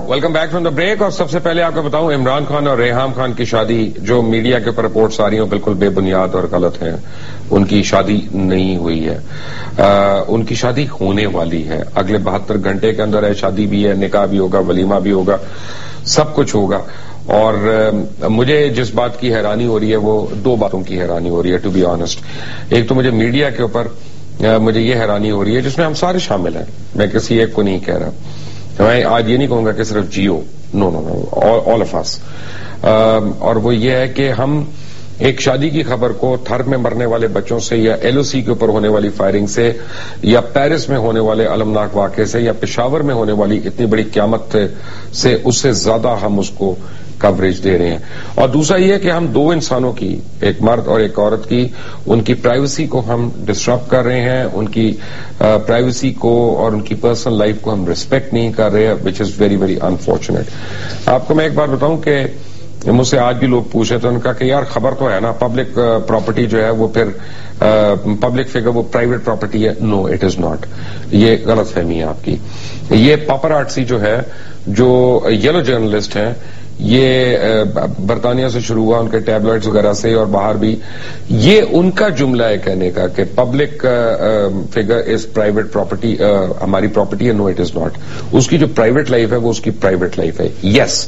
Welcome back from the break. और सबसे पहले आपको बताऊं, इमरान खान और रेहाम खान की शादी, जो मीडिया के ऊपर रिपोर्ट्स आ रही हैं, बिल्कुल बेबुनियाद और गलत है। उनकी शादी नहीं हुई है, उनकी शादी होने वाली है। अगले 72 घंटे के अंदर है, शादी भी है, निकाह भी होगा, वलीमा भी होगा, सब कुछ होगा। और मुझे जिस बात की हैरानी हो रही है, वो दो बातों की हैरानी हो रही है, टू बी ऑनेस्ट। एक तो मुझे मीडिया के ऊपर मुझे ये हैरानी हो रही है, जिसमें हम सारे शामिल हैं, मैं किसी एक को नहीं कह रहा। मैं आज ये नहीं कहूंगा कि सिर्फ जियो, no no no, all of us. और वो ये है कि हम एक शादी की खबर को थर में मरने वाले बच्चों से, या एलओसी के ऊपर होने वाली फायरिंग से, या पेरिस में होने वाले अलमनाक वाक़े से, या पेशावर में होने वाली इतनी बड़ी क़यामत से, उससे ज्यादा हम उसको कवरेज दे रहे हैं। और दूसरा ये कि हम दो इंसानों की, एक मर्द और एक औरत की, उनकी प्राइवेसी को हम डिस्टर्ब कर रहे हैं, उनकी प्राइवेसी को और उनकी पर्सनल लाइफ को हम रिस्पेक्ट नहीं कर रहे हैं, which is very very unfortunate. आपको मैं एक बात बताऊं कि मुझसे आज भी लोग पूछे तो उनका कि यार खबर तो है ना, पब्लिक प्रॉपर्टी जो है वो फिर पब्लिक फिगर वो प्राइवेट प्रॉपर्टी है। No, it is not. ये गलत फहमी है आपकी। ये पापरात्सी जो है, जो येलो जर्नलिस्ट हैं, ये बरतानिया से शुरू हुआ, उनके टैबलेट्स वगैरह से, और बाहर भी, ये उनका जुमला है कहने का कि public figure is private property, हमारी प्रॉपर्टी है। No, it is not. उसकी जो प्राइवेट लाइफ है वो उसकी प्राइवेट लाइफ है। यस,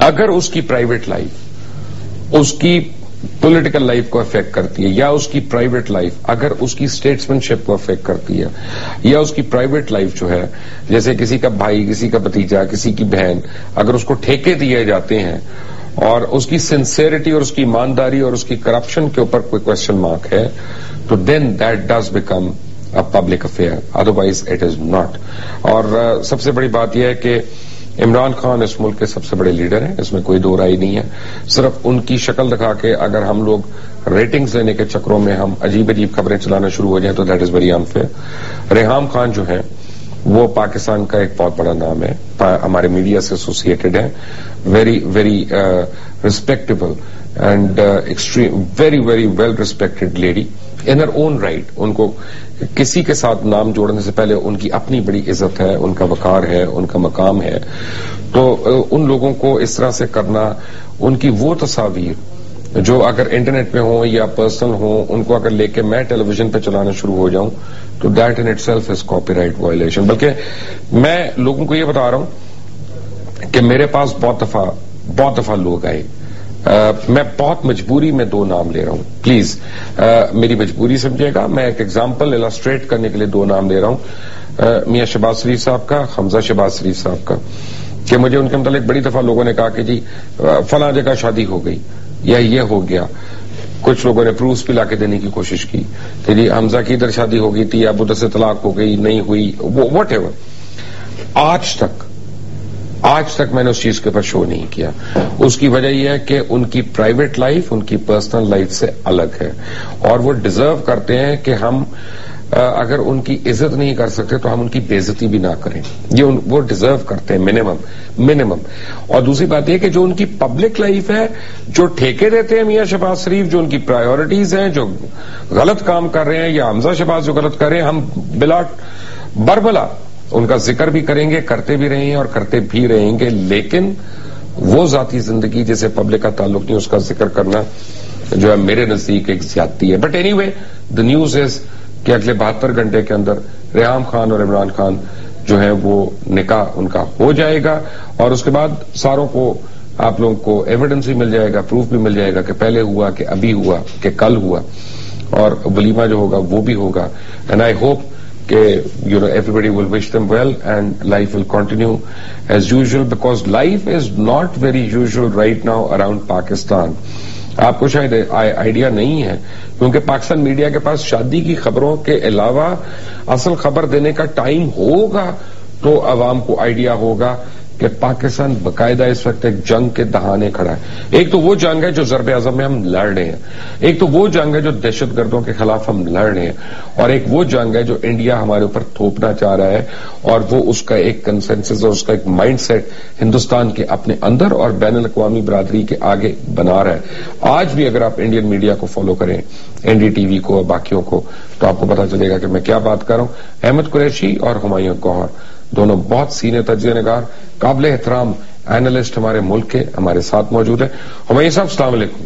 अगर उसकी प्राइवेट लाइफ उसकी पॉलिटिकल लाइफ को अफेक्ट करती है, या उसकी प्राइवेट लाइफ अगर उसकी स्टेट्समैनशिप को अफेक्ट करती है, या उसकी प्राइवेट लाइफ जो है, जैसे किसी का भाई, किसी का भतीजा, किसी की बहन, अगर उसको ठेके दिए जाते हैं और उसकी सिंसेरिटी और उसकी ईमानदारी और उसकी करप्शन के ऊपर कोई क्वेश्चन मार्क है, तो then that does become a public affair, otherwise it is not. और सबसे बड़ी बात यह है कि इमरान खान इस मुल्क के सबसे बड़े लीडर हैं, इसमें कोई दो राय नहीं है। सिर्फ उनकी शक्ल दिखा के अगर हम लोग रेटिंग्स लेने के चक्रों में हम अजीब अजीब खबरें चलाना शुरू हो जाएं, तो that is very unfair. Reham Khan जो है वो पाकिस्तान का एक बहुत बड़ा नाम है, हमारे मीडिया से एसोसिएटेड है, very very respectable and extreme, very very well respected lady in her own right. उनको किसी के साथ नाम जोड़ने से पहले उनकी अपनी बड़ी इज्जत है, उनका वकार है, उनका मकाम है। तो उन लोगों को इस तरह से करना, उनकी वो तस्वीर जो अगर इंटरनेट पे हो या पर्सनल हो, उनको अगर लेके मैं टेलीविजन पे चलाना शुरू हो जाऊं, तो that in itself is copyright violation. बल्कि मैं लोगों को ये बता रहा हूं कि मेरे पास बहुत दफा लोग आए, मैं बहुत मजबूरी में दो नाम ले रहा हूं, प्लीज मेरी मजबूरी समझिएगा। मैं एक एग्जांपल इलस्ट्रेट करने के लिए दो नाम ले रहा हूं, मियां शहबाज शरीफ साहब का, हमजा शहबाज शरीफ साहब का, कि मुझे उनके मतलब बड़ी दफा लोगों ने कहा कि जी फलां जगह शादी हो गई या ये हो गया। कुछ लोगों ने प्रूफ भी लाके देने की कोशिश की कि जी हमजा की इधर शादी हो गई थी, अब उधर से तलाक हो गई, नहीं हुई, वट एवर। आज तक मैंने उस चीज के ऊपर शो नहीं किया। उसकी वजह यह है कि उनकी प्राइवेट लाइफ उनकी पर्सनल लाइफ से अलग है, और वो डिजर्व करते हैं कि हम अगर उनकी इज्जत नहीं कर सकते तो हम उनकी बेइज्जती भी ना करें। ये वो डिजर्व करते हैं मिनिमम। और दूसरी बात यह कि जो उनकी पब्लिक लाइफ है, जो ठेके देते हैं मियां शहबाज शरीफ, जो उनकी प्रायोरिटीज हैं, जो गलत काम कर रहे हैं, या हमजा शहबाज जो गलत कर रहे हैं, हम बिला बरबला उनका जिक्र भी करेंगे, करते भी रहे हैं और करते भी रहेंगे। लेकिन वो जाती जिंदगी जिसे पब्लिक का ताल्लुक नहीं, उसका जिक्र करना जो है मेरे नजदीक एक ज्यादती है। But anyway, the news is कि अगले 72 घंटे के अंदर रेहाम खान और इमरान खान जो है वो निकाह उनका हो जाएगा, और उसके बाद सारों को, आप लोगों को एविडेंस भी मिल जाएगा, प्रूफ भी मिल जाएगा कि पहले हुआ, कि अभी हुआ, कि कल हुआ, और वलीमा जो होगा वो भी होगा। And I hope everybody will wish them well and life will continue as usual, because life is not very usual right now around Pakistan. आपको शायद आइडिया नहीं है, क्योंकि पाकिस्तान मीडिया के पास शादी की खबरों के अलावा असल खबर देने का टाइम होगा, तो अवाम को आइडिया होगा कि पाकिस्तान बकायदा इस वक्त एक जंग के दहाने खड़ा है। एक तो वो जंग है जो ज़र्ब आज़म में हम लड़ रहे हैं, एक तो वो जंग है जो दहशतगर्दों के खिलाफ हम लड़ रहे हैं, और एक वो जंग है जो इंडिया हमारे ऊपर थोपना चाह रहा है, और वो उसका एक कंसेंसस और उसका एक माइंडसेट हिंदुस्तान के अपने अंदर और बैनुल अक़वामी बरादरी के आगे बना रहा है। आज भी अगर आप इंडियन मीडिया को फॉलो करें, एनडीटीवी को और बाकियों को, तो आपको पता चलेगा कि मैं क्या बात कर रहा हूं। अहमद कुरैशी और हुमायूं गौहर दोनों बहुत सीनियर तज्ज़िया निगार قابل احترام اینالسٹ ہمارے ملک کے ہمارے ساتھ موجود ہیں. ہمایوں صاحب السلام علیکم.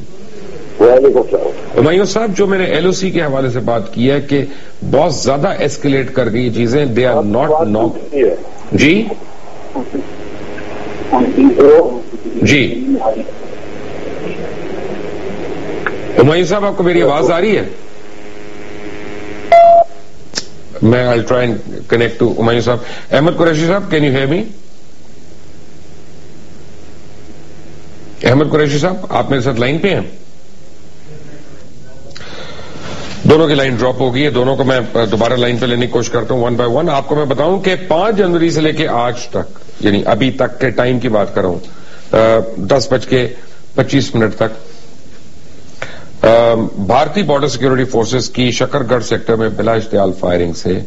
وعلیکم السلام. ہمایوں صاحب جو میں نے ایل او سی کے حوالے سے بات کی ہے کہ بہت زیادہ ایسکیلیٹ کر گئی چیزیں, دے آر ناٹ جی جی ہمایوں صاحب آپ کو میری آواز آ رہی ہے؟ میں I try and connect to Humayun sahib. Ahmed Qureshi sahib, can you hear me? Ahmed Qureshi sahib آپ میرے ساتھ لائن پہ ہیں؟ دونوں کی لائن ڈراپ ہو گئی ہے, دونوں کو میں دوبارہ لائن پہ لینے کی کوشش کرتا ہوں ون بائی ون. آپ کو میں بتاؤں کہ 5 جنوری سے لے کے آج تک, یعنی ابھی تک کے ٹائم کی بات کر رہا ہوں, 10:25 تک بھارتی بارڈر سیکورٹی فورسز کی شکر گڑھ سیکٹر میں بلا اشتعال فائرنگ سے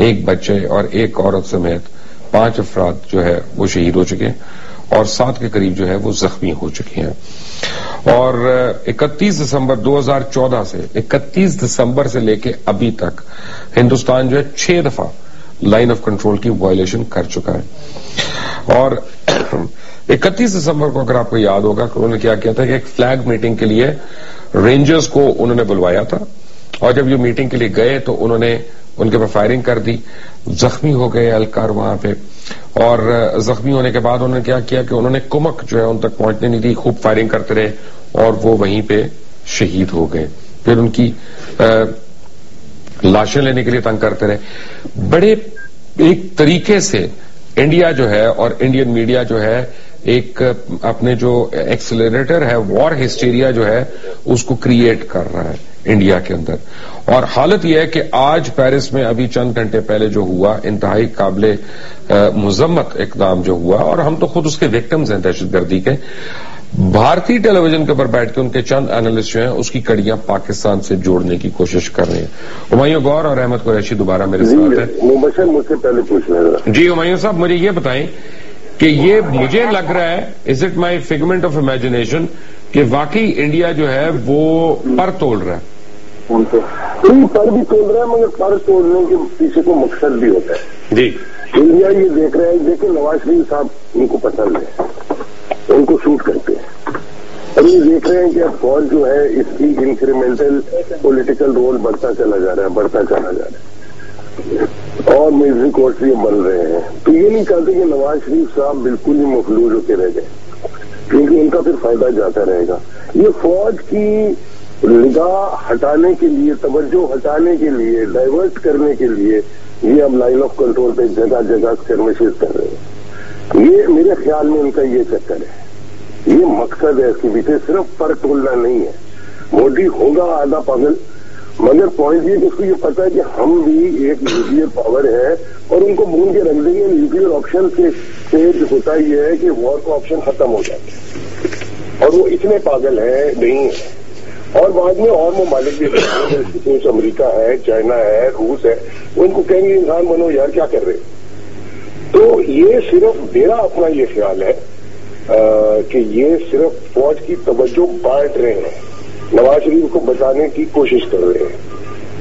1 بچے اور 1 عورت سمیت 5 افراد جو ہے وہ شہید ہو چکے ہیں اور 7 کے قریب جو ہے وہ زخمی ہو چکے ہیں. اور 31 دسمبر 2014 سے 31 دسمبر سے لے کے ابھی تک ہندوستان جو ہے 6 دفعہ لائن آف کنٹرول کی وائلیشن کر چکا ہے. اور 31 دسمبر کو اگر آپ کو یاد ہوگا کہ انہوں نے کیا کیا تھا کہ ایک فلیگ میٹنگ کے لیے رینجرز کو انہوں نے بلوایا تھا, اور جب یہ میٹنگ کے لیے گئے تو انہوں نے ان کے پر فائرنگ کر دی, زخمی ہو گئے اہلکار وہاں پہ. اور زخمی ہونے کے بعد انہوں نے کیا کیا کہ انہوں نے کمک جو ہے ان تک پہنچنے نہیں دی, خوب فائرنگ کرتے رہے اور وہ وہیں پہ شہید ہو گئے. پھر ان کی لاشیں لینے کے لیے تنگ کرتے رہے. بڑے ایک طریقے سے انڈیا جو ہے اور انڈین میڈیا جو ہے ایک اپنے جو ایکسلریٹر ہے, وار ہسٹیریا جو ہے اس کو کریٹ کر رہا ہے انڈیا کے اندر. اور حالت یہ ہے کہ آج پیرس میں ابھی چند گھنٹے پہلے جو ہوا, انتہائی قابل مذمت اقدام جو ہوا, اور ہم تو خود اس کے وکٹمز ہیں دہشت گردی کے. بھارتی ٹیلی ویژن کے اوپر بیٹھ کے ان کے چند اینالسٹ جو ہیں اس کی کڑیاں پاکستان سے جوڑنے کی کوشش کر رہے ہیں. ہمایوں غور اور احمد قریشی دوبارہ میرے ساتھ ہیں. مجھ سے پہلے پوچھنا جی ہمایوں صاحب, مجھے یہ بتائیں کہ یہ مجھے لگ رہا ہے, is it my figment of imagination, کہ واقعی انڈیا جو ہے وہ پر تول رہا ہے؟ پر بھی تول رہا ہے, مگر پر توڑنے کے پیچھے کو مقصد بھی ہوتا ہے. جی انڈیا یہ دیکھ رہا ہے, دیکھیں نواز شریف صاحب ان کو پسند ہے, ان کو شوٹ کرتے ہیں, اور یہ دیکھ رہے ہیں کہ اب فوج جو ہے اس کی انکریمنٹل پولیٹیکل رول بڑھتا چلا جا رہا ہے اور میوزک کورس یہ بن رہے ہیں. تو یہ نہیں چاہتے کہ نواز شریف صاحب بالکل ہی مفلوج ہو کے رہ گئے, کیونکہ ان کا پھر فائدہ جاتا رہے گا. یہ فوج کی نگاہ ہٹانے کے لیے, توجہ ہٹانے کے لیے, ڈائیورٹ کرنے کے لیے یہ اب لائن آف کنٹرول پہ جگہ جگہ اسکرمشز کر رہے ہیں. یہ میرے خیال میں ان کا یہ چکر ہے, یہ مقصد ہے اس کے پیچھے, صرف پر تولنا نہیں ہے. مودی ہوگا آدھا پاگل, مگر پوائنٹ یہ کہ اس کو یہ پتا ہے کہ ہم بھی ایک نیوکلیئر پاور ہے اور ان کو بھون کے رکھ دیں گے. نیوکلیئر آپشن سے ہوتا یہ ہے کہ وار کا آپشن ختم ہو جاتا ہے, اور وہ اتنے پاگل ہیں نہیں ہے. اور بعد میں اور ممالک بھی, امریکہ ہے, چائنا ہے, روس ہے, وہ ان کو کہیں گے انسان بنو یار, کیا کر رہے. تو یہ صرف میرا اپنا یہ خیال ہے کہ یہ صرف فوج کی توجہ بانٹ رہے ہیں, نواز شریف کو بچانے کی کوشش کر رہے ہیں.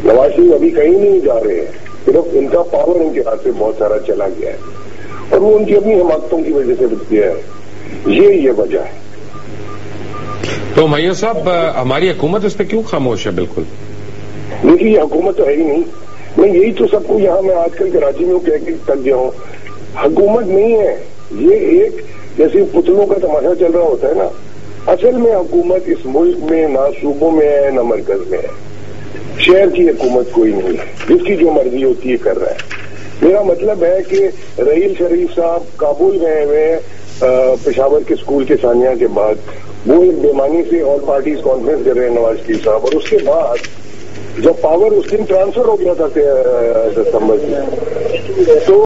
نواز شریف ابھی کہیں نہیں جا رہے ہیں, صرف ان کا پاور ان کے ہاتھ سے بہت سارا چلا گیا ہے اور وہ ان کی اپنی حماقتوں کی وجہ سے بچ گیا ہے. یہ وجہ ہے. تو ہمایوں صاحب ہماری حکومت اس پہ کیوں خاموش ہے؟ بالکل دیکھیے یہ حکومت تو ہے ہی نہیں. میں یہی تو سب کو یہاں میں آج کل کراچی میں کہہ کے تک گیا ہوں, حکومت نہیں ہے یہ, ایک جیسے پتلوں کا تماشا چل رہا ہوتا ہے نا. اصل میں حکومت اس ملک میں نہ صوبوں میں ہے نہ مرکز میں ہے. شہر کی حکومت کوئی نہیں ہے, جس کی جو مرضی ہوتی ہے کر رہا ہے. میرا مطلب ہے کہ رحیل شریف صاحب کابل گئے ہوئے پشاور کے اسکول کے ثانیہ کے بعد, وہ ایک بےمانی سے آل پارٹیز کانفرنس کر رہے ہیں نواز شریف صاحب, اور اس کے بعد جب پاور اس دن ٹرانسفر ہو گیا تھا دسمبر میں, تو